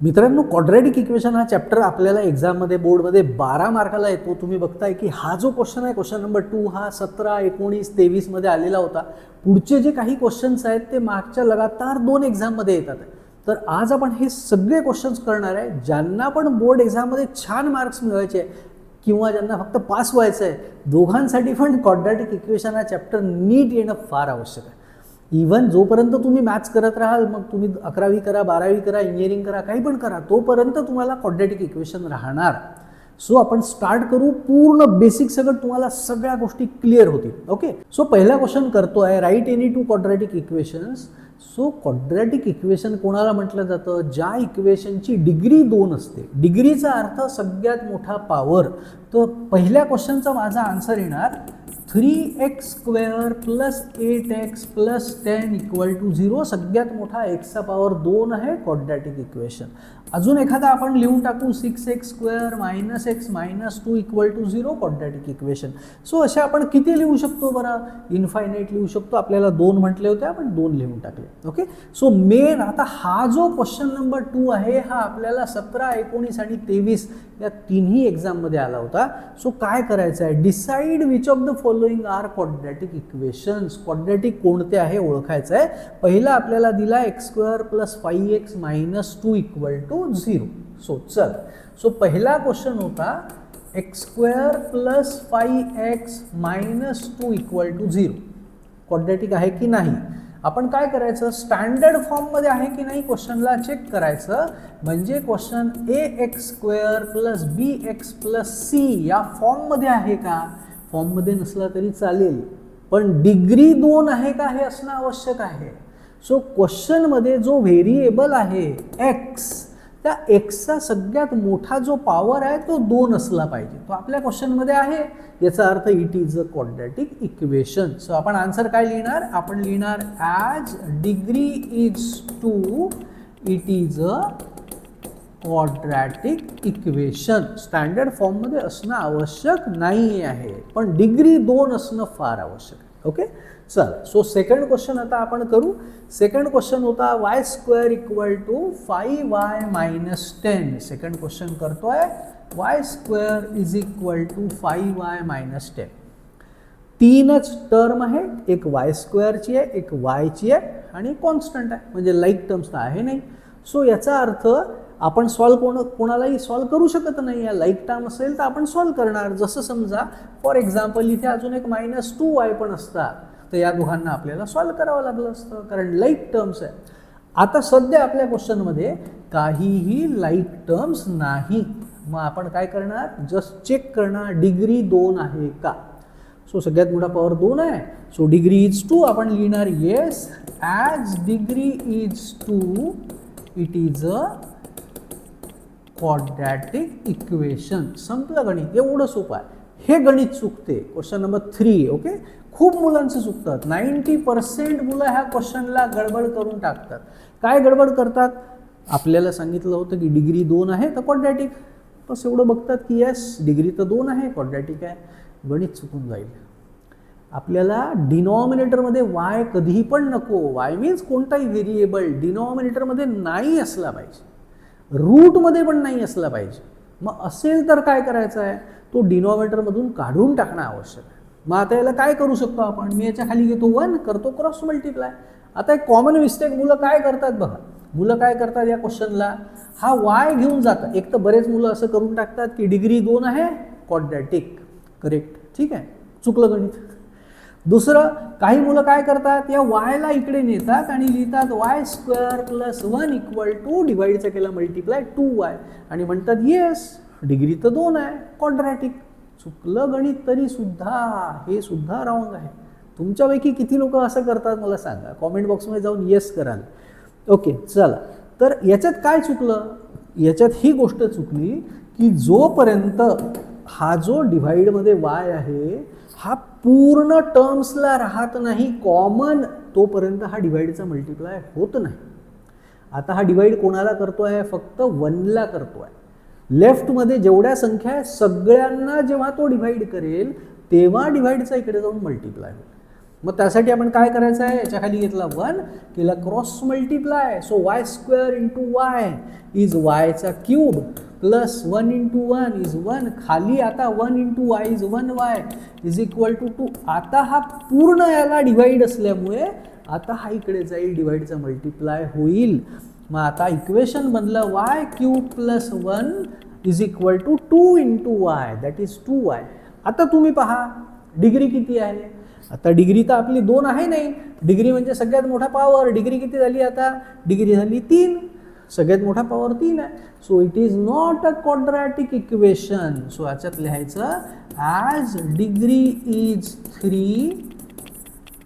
मित्रांनो, quadratic equation हा chapter आपल्याला एक्झाममध्ये बोर्डमध्ये 12 मार्काला येतो. तुम्ही बघताय की हा जो क्वेश्चन आहे, क्वेश्चन नंबर 2, हा 17, 19, 23 मध्ये आलेला होता. पुढचे जे काही क्वेश्चन्स आहेत ते मागच्या लगातार 2 एक्झाममध्ये येतात. तर आज आपण हे सगळे क्वेश्चन्स करणार आहे. ज्यांना पण बोर्ड एक्झाममध्ये छान मार्क्स मिळवायचे किंवा ज्यांना फक्त पास व्हायचं आहे, दोघांसाठी पण क्वाड्रॅटिक इक्वेशन हा चॅप्टर नीट येणं फार आवश्यक आहे. इवन जोपर्यंत तुम्ही मॅथ्स करत राहाल, मग तुम्ही 11वी करा, 12वी करा, इंजिनिअरिंग करा, काही पण करा, तोपर्यंत तुम्हाला क्वाड्रॅटिक इक्वेशन राहणार. सो आपण स्टार्ट करू. पूर्ण बेसिक सगळं तुम्हाला सगळ्या गोष्टी क्लिअर होतील. ओके, सो पहिला क्वेश्चन करतोय, write any two quadratic equations. So quadratic equation कोणाला म्हटलं जातं? ज्या इक्वेशनची डिग्री 2 असते. डिग्रीचा अर्थ सगळ्यात मोठा पॉवर. तर पहिल्या क्वेश्चनचा माझा आन्सर येणार 3x² + 8x + 10 = 0. सगळ्यात मोठा x चा पॉवर 2 आहे क्वाड्रॅटिक इक्वेशन. अजून एखादा आपण लिहून टाकू 6x² - x - 2 = 0 quadratic equation. So असे आपण किती लिहू शकतो बरं? इन्फायनाईट लिहू शकतो. आपल्याला 2 म्हटले होते, आपण 2 लिहून टाकले. ओके, सो मेन आता हा जो क्वेश्चन नंबर 2 आहे, हा आपल्याला 17, 19 आणि 23 या तिन्ही एक्झाममध्ये आला होता. सो काय करायचं आहे? Decide which of the following are quadratic equations. Quadratic कोणते आहे ओळखायचं आहे. पहिला आपल्याला दिला x² + 5x - 2 = 0. सो चल, सो पहिला क्वेश्चन होता x² + 5x - 2 = 0. क्वाड्रॅटिक आहे की नाही? आपण काय करायचं? स्टँडर्ड फॉर्ममध्ये आहे की नाही क्वेश्चनला चेक करायचं. म्हणजे क्वेश्चन ax² + bx + c या फॉर्ममध्ये आहे का? फॉर्ममध्ये नसला तरी चालेल, पण डिग्री 2 आहे का हे असणं आवश्यक आहे. सो क्वेश्चनमध्ये जो व्हेरिएबल आहे x, त्या एक्सचा सगळ्यात मोठा जो पॉवर आहे तो 2 असला पाहिजे. तो आपल्या क्वेश्चनमध्ये आहे. याचा earth it is a quadratic equation. So आपण आन्सर काय लिहिणार? आपण लिहिणार as degree is 2 it is a quadratic equation. Standard फॉर्ममध्ये असणं आवश्यक नाही आहे, पण डिग्री 2 असणं फार आवश्यक आहे. ओके, चल. सो सेकंड क्वेश्चन आता आपण करू. सेकंड क्वेश्चन होता y² = 5y - 10. सेकंड क्वेश्चन करतोय y² = 5y - 10. 3च टर्म आहे. एक y² ची आहे, एक y ची आहे आणि कॉन्स्टंट आहे, म्हणजे लाईक टर्म्स तर आहे नाही. सो याचा अर्थ आपण कोणालाही सॉल्व करू शकत नाही. या लाईक टर्म असेल तर आपण सॉल्व करणार. जसं समजा फॉर एक्झाम्पल इथे अजून एक -2y पण असतात, तर या दोघांना आपल्याला सॉल्व करावं लागलं असतं, कारण लाईक टर्म्स आहे. आता सध्या आपल्या क्वेश्चनमध्ये काहीही लाईक टर्म्स नाही. मग आपण काय करणार? जस्ट चेक करणार डिग्री 2 आहे का. सो सगळ्यात मोठा पॉवर 2 आहे. So degree is 2. आपण लिहिणार yes as degree is 2 it is a quadratic equation. संपलं गणित. एवढं सोपं आहे. हे गणित चुकते. Question number 3. ओके, खूप मुलांचं चुकतात. 90% मुलं ह्या क्वेश्चनला गडबड करून टाकतात. काय गडबड करतात? आपल्याला सांगितलं होतं की डिग्री 2 आहे तर क्वाड्रॅटिक, बस एवढं बघतात की येस डिग्री तर 2 आहे, क्वाड्रॅटिक आहे. गणित चुकून जाईल. आपल्याला डिनॉमिनेटरमध्ये y कधीही पण नको. y मीन्स कोणताही व्हेरिएबल डिनॉमिनेटरमध्ये नाही असला पाहिजे, रूटमध्ये पण नाही असला पाहिजे. मग असेल तर काय करायचं आहे? तो डिनॉमिनेटरमधून काढून टाकणं आवश्यक आहे. मग आता याला काय करू शकतो आपण? मी याच्या खाली घेतो 1, करतो क्रॉस मल्टिप्लाय. आता एक कॉमन मिस्टेक मुलं काय करतात बघा. मुलं काय करतात या क्वेश्चनला? हा y घेऊन जातात. एक तर बरेच मुलं असं करून टाकतात की डिग्री 2 आहे, क्वाड्रॅटिक. करेक्ट, ठीक आहे, चुकलं गणित. दुसरं, काही मुलं काय करतात? या yला इकडे नेतात आणि लिहितात y² + 1 = डिवाइडचा केला मल्टिप्लाय 2y आणि म्हणतात येस डिग्री तर 2 आहे, क्वाड्रॅटिक. चुकलं गणित तरी सुद्धा हे सुद्धा रॉंग आहे. तुमच्यापैकी किती लोक असं करतात मला सांगा. कॉमेंट बॉक्समध्ये जाऊन येस कराल. ओके, चला. तर याच्यात काय चुकलं? याच्यात ही गोष्ट चुकली की जोपर्यंत हा जो डिव्हाइडमध्ये y आहे हा पूर्ण टर्म्सला राहत नाही कॉमन, तोपर्यंत हा डिवाइडचा मल्टिप्लाय होत नाही. आता हा डिवाइड कोणाला करतोय? फक्त 1ला करतोय. लेफ्टमध्ये जेवढ्या संख्या आहे सगळ्यांना जेव्हा तो डिवाइड करेल तेव्हा डिवाइडचा इकडे जाऊन मल्टिप्लाय होईल. मग त्यासाठी आपण काय करायचं आहे, याच्या खाली घेतला 1, केला cross multiply. So Y square into Y is वायचा क्यूब प्लस 1 इंटू 1 इज 1. खाली आता 1 into Y is 1 Y is equal to 2. आता हा पूर्ण याला डिवाइड असल्यामुळे आता हा इकडे जाईल, डिवाइडचा मल्टिप्लाय होईल. मग आता इक्वेशन बनलं y cube plus 1 is equal to 2 into y, that is 2y. आता तुम्ही पहा डिग्री किती आहे. आता डिग्री तर आपली 2 आहे नाही, डिग्री म्हणजे सगळ्यात मोठा पॉवर. डिग्री किती झाली आता, डिग्री झाली 3, सगळ्यात मोठा पॉवर 3 आहे. So it is not a quadratic equation. So याच्यात लिहायचं as degree is 3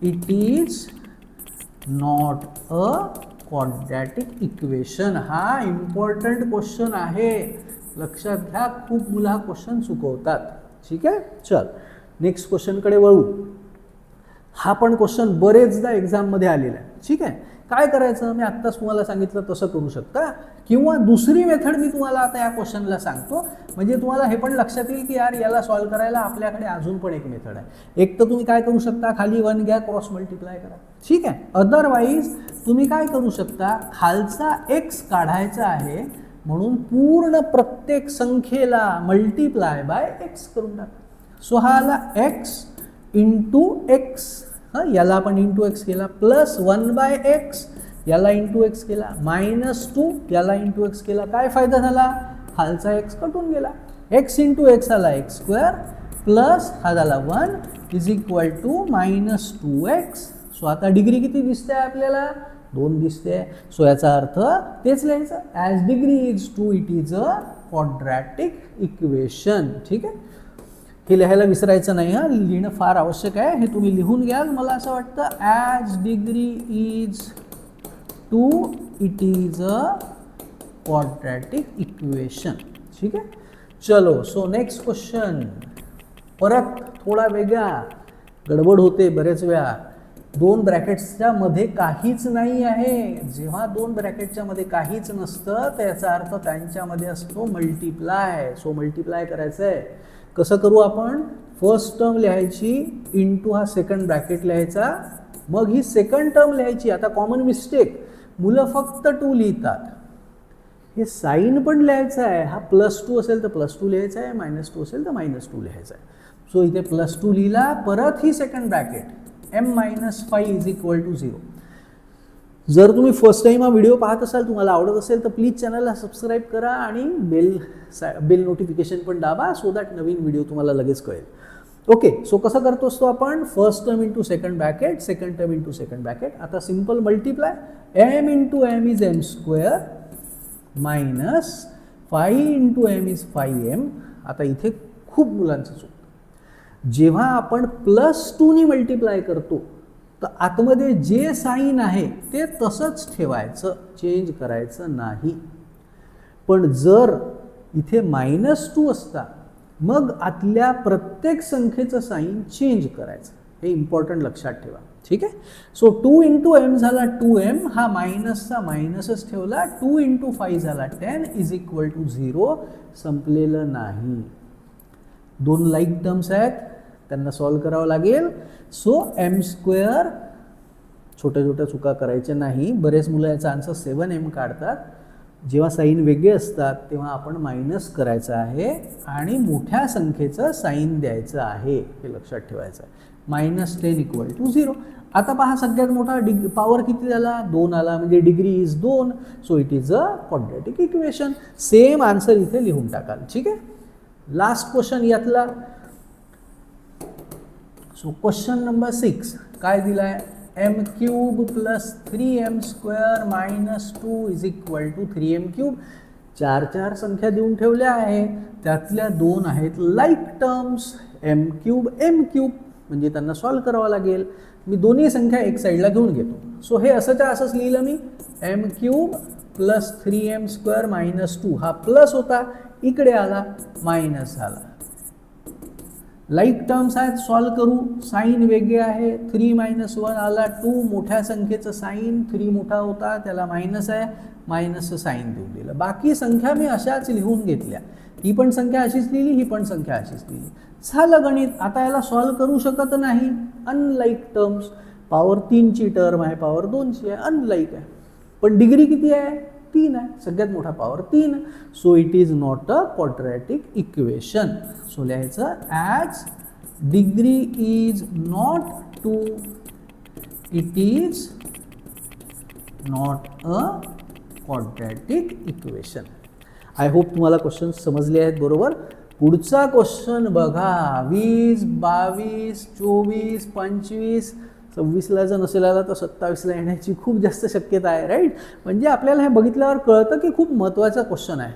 it is not a quadratic equation. हा इम्पॉर्टंट क्वेश्चन आहे, लक्षात घ्या. खूप मुलं हा क्वेश्चन चुकवतात. ठीक आहे, चल नेक्स्ट क्वेश्चनकडे वळू. हा पण क्वेश्चन बरेचदा एक्झाममध्ये आलेला आहे. ठीक आहे, काय करायचं मी आत्ताच तुम्हाला सांगितलं तसं करू शकता, किंवा दुसरी मेथड मी तुम्हाला आता या क्वेश्चनला सांगतो, म्हणजे तुम्हाला हे पण लक्षात येईल की यार याला सॉल्व्ह करायला आपल्याकडे अजून पण एक मेथड आहे. एक तर तुम्ही काय करू शकता, खाली 1 घ्या, क्रॉस मल्टिप्लाय करा. ठीक आहे, अदरवाईज तुम्ही काय करू शकता, खालचा x काढायचा आहे म्हणून पूर्ण प्रत्येक संख्येला मल्टिप्लाय बाय x करून टाका. सो हा आला x इंटू एक्स, याला आपण इंटू एक्स केला, प्लस 1/x, याला इंटू एक्स केला, -2, याला इंटू एक्स केला. काय फायदा झाला, खालचा x कटून गेला. x इंटू एक्स आला x² प्लस हा झाला 1 is equal to -2x. So आता डिग्री किती दिसते आपल्याला, 2 दिसते. सो याचा अर्थ तेच लिहायचं, as degree is 2 it is a quadratic equation. ठीक आहे, हे लिहायला विसरायचं नाही. हां, लिहिणं फार आवश्यक आहे, हे तुम्ही लिहून घ्याल. मला असं वाटतं as degree is 2 it is a quadratic equation. ठीक आहे, चलो. सो नेक्स्ट क्वेश्चन परत थोडा वेगळा, गडबड होते बरेच वेळा. 2 ब्रॅकेट्सच्या मध्ये काहीच नाही आहे. जेव्हा 2 ब्रॅकेटच्या मध्ये काहीच नसतं तर याचा अर्थ त्यांच्यामध्ये असतो मल्टिप्लाय. सो मल्टिप्लाय करायचं आहे. कसं करू आपण, फर्स्ट टर्म लिहायची इंटू हा सेकंड ब्रॅकेट लिहायचा, मग ही सेकंड टर्म लिहायची. आता कॉमन मिस्टेक, मुलं फक्त 2 लिहितात. हे साईन पण लिहायचं आहे. हा +2 असेल तर +2 लिहायचं आहे, -2 असेल तर -2 लिहायचं आहे. सो इथे +2 लिहिला, परत ही second bracket m-5 is equal to 0. जर तुम्ही फर्स्ट टाईम हा व्हिडिओ पाहत असाल, तुम्हाला आवडत असेल तर प्लीज चॅनलला सबस्क्राईब करा आणि बेल नोटिफिकेशन पण दाबा, सो दॅट नवीन व्हिडिओ तुम्हाला लगेच कळेल. ओके, सो कसं करतो असतो आपण, first term into second bracket, second term into second bracket. आता simple multiply, m into m is m² minus 5 into m is 5m. आता इथे खूप मुलांचं चुकतं, जेव्हा आपण +2 मल्टिप्लाय करतो तर आतमध्ये जे साईन आहे ते तसंच ठेवायचं, चेंज करायचं नाही. पण जर इथे -2 असता मग आतल्या प्रत्येक संख्येचं साईन चेंज करायचं. हे इम्पॉर्टंट लक्षात ठेवा. ठीक आहे, सो 2 इंटू m झाला 2m, हा मायनसचा मायनसच ठेवला. 2 इंटू 5 झाला 10 इज इक्वल टू 0. संपलेलं नाही. 2 लाईक टर्म्स आहेत, त्यांना सॉल्व करावं लागेल. सो m², छोट्या छोट्या चुका करायच्या नाही. बरेच मुलं याचा आन्सर 7m काढतात. जेव्हा साईन वेगळे असतात तेव्हा आपण मायनस करायचं आहे आणि मोठ्या संख्येचं साईन द्यायचं आहे, हे लक्षात ठेवायचं आहे. -10 इक्वल टू 0. आता पहा सगळ्यात मोठा पॉवर किती झाला, 2 आला, म्हणजे degree is 2. So it is a quadratic equation. Same answer इथे लिहून टाकाल. ठीक आहे, लास्ट क्वेश्चन यातला. सो क्वेश्चन नंबर 6 काय दिलाय, m³ plus 3m² minus 2 is equal to 3m³. 4 संख्या देऊन ठेवल्या आहे, त्यातल्या 2 आहेत लाईक टर्म्स, m³ m³, म्हणजे त्यांना सॉल्व करावं लागेल. मी दोन्ही संख्या एक साईडला घेऊन घेतो. सो हे असंच्या असंच लिहिलं मी, m³ प्लस 3m² मायनस 2, हा प्लस होता, इकडे आला मायनस झाला. लाईक टर्म्स आहेत, सॉल्व करू. साईन वेगळे आहे, 3 - 1 आला 2, मोठ्या संख्येचं साईन 3 मोठा होता, त्याला मायनस आहे, मायनसचं साईन देऊन दिलं. बाकी संख्या मी अशाच लिहून घेतल्या. ही पण संख्या अशीच लिहिली, ही पण संख्या अशीच लिहिली. झालं गणित. आता याला सॉल्व करू शकत नाही, अनलाईक टर्म्स. पॉवर 3ची टर्म आहे, पॉवर 2ची आहे, अनलाईक आहे. पण डिग्री किती आहे? 3 आहे. सगळ्यात मोठा power 3. So it is not a quadratic equation. So लिहायचं as degree is not 2, it is not a quadratic equation. I hope तुम्हाला क्वेश्चन समजले आहेत बरोबर. पुढचा क्वेश्चन बघा. 20, 22, 24, 25, 26ला जर नसेल आला तर 27ला येण्याची खूप जास्त शक्यता आहे, राईट. म्हणजे आपल्याला हे बघितल्यावर कळतं की खूप महत्त्वाचा क्वेश्चन आहे.